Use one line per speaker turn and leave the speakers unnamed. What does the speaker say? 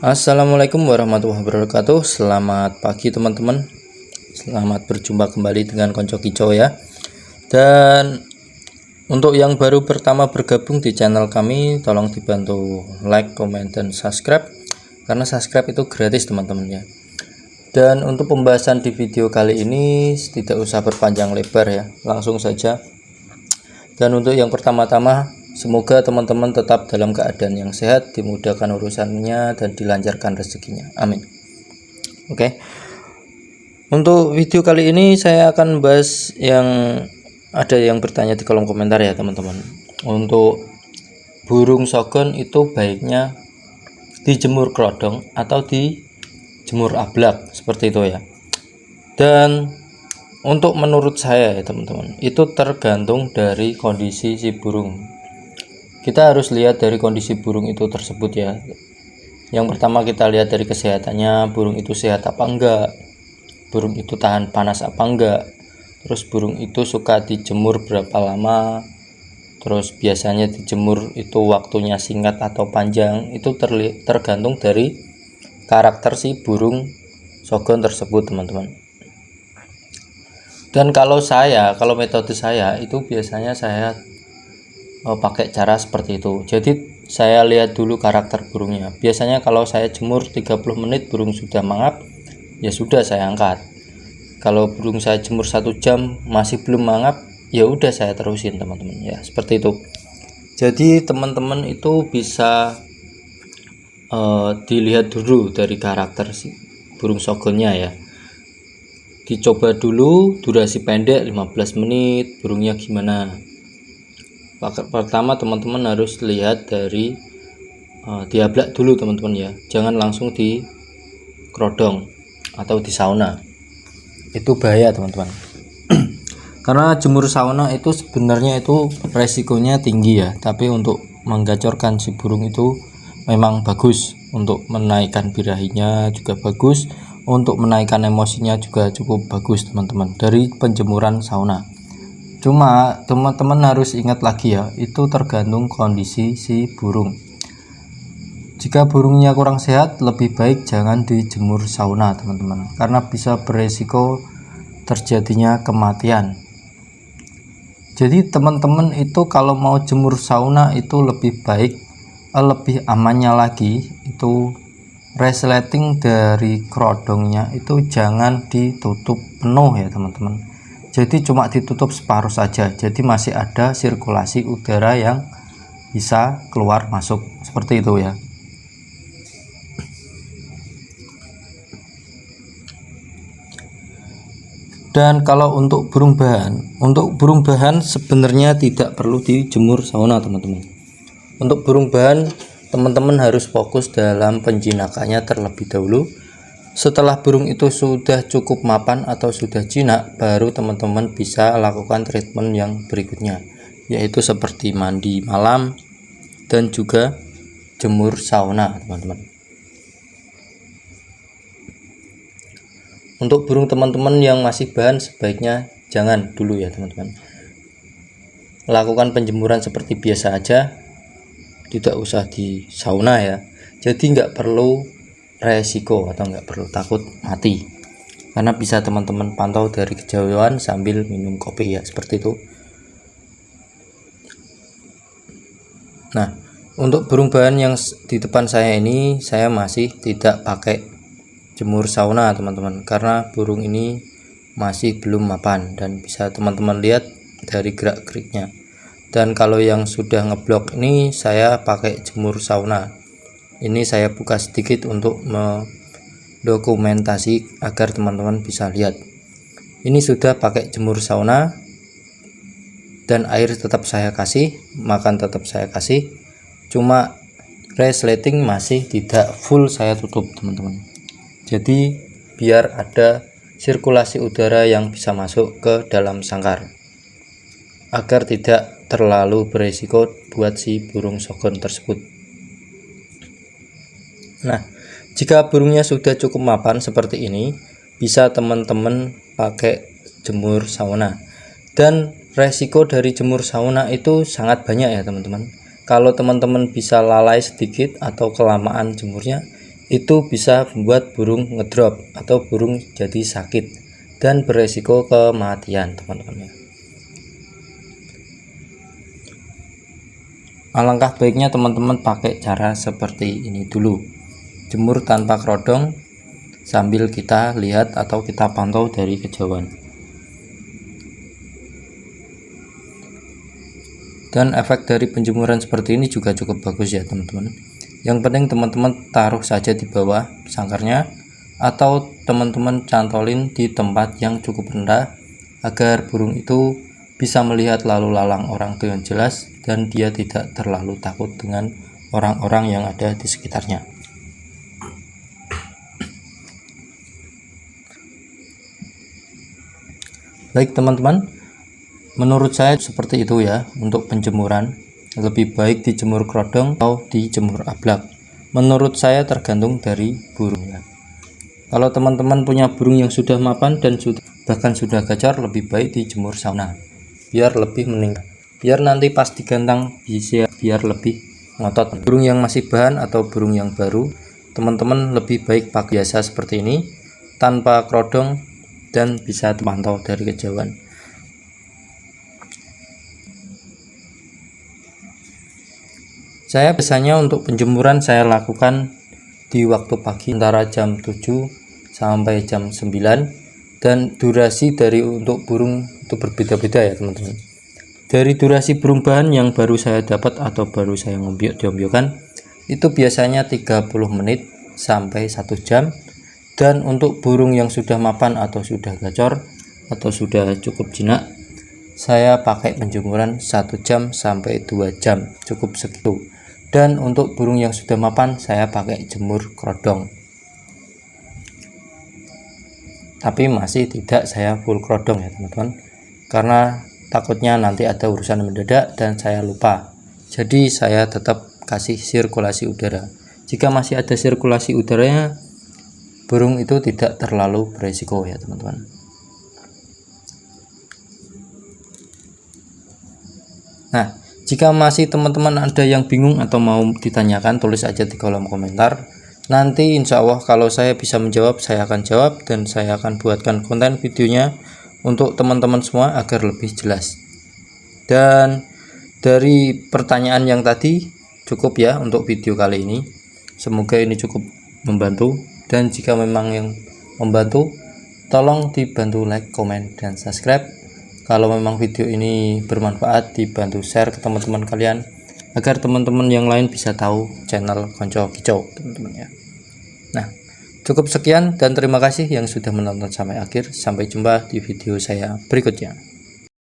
Assalamualaikum warahmatullahi wabarakatuh. Selamat pagi teman-teman. Selamat berjumpa kembali dengan Konco Kicau ya. Dan untuk yang baru pertama bergabung di channel kami, tolong dibantu like, comment, dan subscribe, karena subscribe itu gratis teman-teman ya. Dan untuk pembahasan di video kali ini tidak usah berpanjang lebar ya, langsung saja. Dan untuk yang pertama-tama, semoga teman-teman tetap dalam keadaan yang sehat, dimudahkan urusannya, dan dilancarkan rezekinya. Amin. Oke. Untuk video kali ini saya akan bahas yang ada yang bertanya di kolom komentar ya teman-teman. Untuk burung sogon itu baiknya dijemur kerodong atau dijemur ablak seperti itu ya. Dan untuk menurut saya ya teman-teman, itu tergantung dari kondisi si burung. Kita harus lihat dari kondisi burung itu tersebut ya. Yang pertama kita lihat dari kesehatannya, burung itu sehat apa enggak, burung itu tahan panas apa enggak, terus burung itu suka dijemur berapa lama, terus biasanya dijemur itu waktunya singkat atau panjang. Itu tergantung dari karakter si burung sogon tersebut teman-teman. Dan kalau metode saya itu biasanya saya pakai cara seperti itu. Jadi saya lihat dulu karakter burungnya. Biasanya kalau saya jemur 30 menit burung sudah mangap, ya sudah saya angkat. Kalau burung saya jemur 1 jam masih belum mangap, ya udah saya terusin teman-teman ya, seperti itu. Jadi teman-teman itu bisa dilihat dulu dari karakter si burung sogonnya ya. Dicoba dulu durasi pendek 15 menit burungnya gimana. Pertama teman-teman harus lihat dari diablak dulu teman-teman ya, jangan langsung di kerodong atau di sauna, itu bahaya teman-teman. Karena jemur sauna itu sebenarnya itu resikonya tinggi ya, tapi untuk menggacorkan si burung itu memang bagus, untuk menaikkan birahinya juga bagus, untuk menaikkan emosinya juga cukup bagus teman-teman dari penjemuran sauna. Cuma teman-teman harus ingat lagi ya, itu tergantung kondisi si burung. Jika burungnya kurang sehat, lebih baik jangan dijemur sauna teman-teman, karena bisa beresiko terjadinya kematian. Jadi teman-teman itu kalau mau jemur sauna itu lebih baik, lebih amannya lagi itu resleting dari kerodongnya itu jangan ditutup penuh ya teman-teman. Jadi cuma ditutup separuh saja, jadi masih ada sirkulasi udara yang bisa keluar masuk seperti itu ya. Dan kalau untuk burung bahan sebenarnya tidak perlu dijemur sauna teman-teman. Untuk burung bahan teman-teman harus fokus dalam penjinakannya terlebih dahulu. Setelah burung itu sudah cukup mapan atau sudah jinak, baru teman-teman bisa lakukan treatment yang berikutnya, yaitu seperti mandi malam dan juga jemur sauna teman-teman. Untuk burung teman-teman yang masih bahan sebaiknya jangan dulu ya teman-teman. Lakukan penjemuran seperti biasa aja, tidak usah di sauna ya. Jadi nggak perlu resiko atau nggak perlu takut mati, karena bisa teman-teman pantau dari kejauhan sambil minum kopi ya, seperti itu. Nah, untuk burung bahan yang di depan saya ini saya masih tidak pakai jemur sauna teman-teman, karena burung ini masih belum mapan dan bisa teman-teman lihat dari gerak-geriknya. Dan kalau yang sudah ngeblok ini saya pakai jemur sauna. Ini saya buka sedikit untuk mendokumentasi agar teman-teman bisa lihat. Ini sudah pakai jemur sauna, dan air tetap saya kasih, makan tetap saya kasih, cuma resleting masih tidak full saya tutup teman-teman. Jadi biar ada sirkulasi udara yang bisa masuk ke dalam sangkar, agar tidak terlalu berisiko buat si burung sogon tersebut. Nah, jika burungnya sudah cukup mapan seperti ini, bisa teman-teman pakai jemur sauna. Dan resiko dari jemur sauna itu sangat banyak ya teman-teman. Kalau teman-teman bisa lalai sedikit atau kelamaan jemurnya, itu bisa membuat burung ngedrop atau burung jadi sakit dan beresiko kematian, teman-teman. Alangkah baiknya teman-teman pakai cara seperti ini dulu. Jemur tanpa kerodong sambil kita lihat atau kita pantau dari kejauhan. Dan efek dari penjemuran seperti ini juga cukup bagus ya teman-teman. Yang penting teman-teman taruh saja di bawah sangkarnya atau teman-teman cantolin di tempat yang cukup rendah agar burung itu bisa melihat lalu lalang orang dengan jelas dan dia tidak terlalu takut dengan orang-orang yang ada di sekitarnya. Baik teman-teman, menurut saya seperti itu ya untuk penjemuran. Lebih baik dijemur kerodong atau dijemur ablak. Menurut saya tergantung dari burungnya. Kalau teman-teman punya burung yang sudah mapan dan bahkan sudah gacor, lebih baik dijemur sauna biar lebih meningkat. Biar nanti pas digantang bisa biar lebih ngotot. Burung yang masih bahan atau burung yang baru, teman-teman lebih baik pakai biasa seperti ini tanpa kerodong dan bisa terpantau dari kejauhan. Saya biasanya untuk penjemuran saya lakukan di waktu pagi antara jam 7 sampai jam 9 dan durasi dari untuk burung itu berbeda-beda ya teman-teman. Dari durasi burung bahan yang baru saya dapat atau baru saya diombyokkan itu biasanya 30 menit sampai 1 jam, dan untuk burung yang sudah mapan atau sudah gacor atau sudah cukup jinak saya pakai penjemuran 1 jam sampai 2 jam, cukup segitu. Dan untuk burung yang sudah mapan saya pakai jemur kerodong, tapi masih tidak saya full kerodong ya teman-teman, karena takutnya nanti ada urusan mendadak dan saya lupa. Jadi saya tetap kasih sirkulasi udara. Jika masih ada sirkulasi udaranya, burung itu tidak terlalu beresiko ya teman-teman. Nah, jika masih teman-teman ada yang bingung atau mau ditanyakan, tulis aja di kolom komentar. Nanti insya Allah kalau saya bisa menjawab, saya akan jawab dan saya akan buatkan konten videonya untuk teman-teman semua agar lebih jelas. Dan dari pertanyaan yang tadi cukup ya untuk video kali ini. Semoga ini cukup membantu, dan jika memang yang membantu, tolong dibantu like, komen, dan subscribe. Kalau memang video ini bermanfaat, dibantu share ke teman-teman kalian agar teman-teman yang lain bisa tahu channel Konco Kicau, teman-teman ya. Nah, cukup sekian dan terima kasih yang sudah menonton sampai akhir. Sampai jumpa di video saya berikutnya.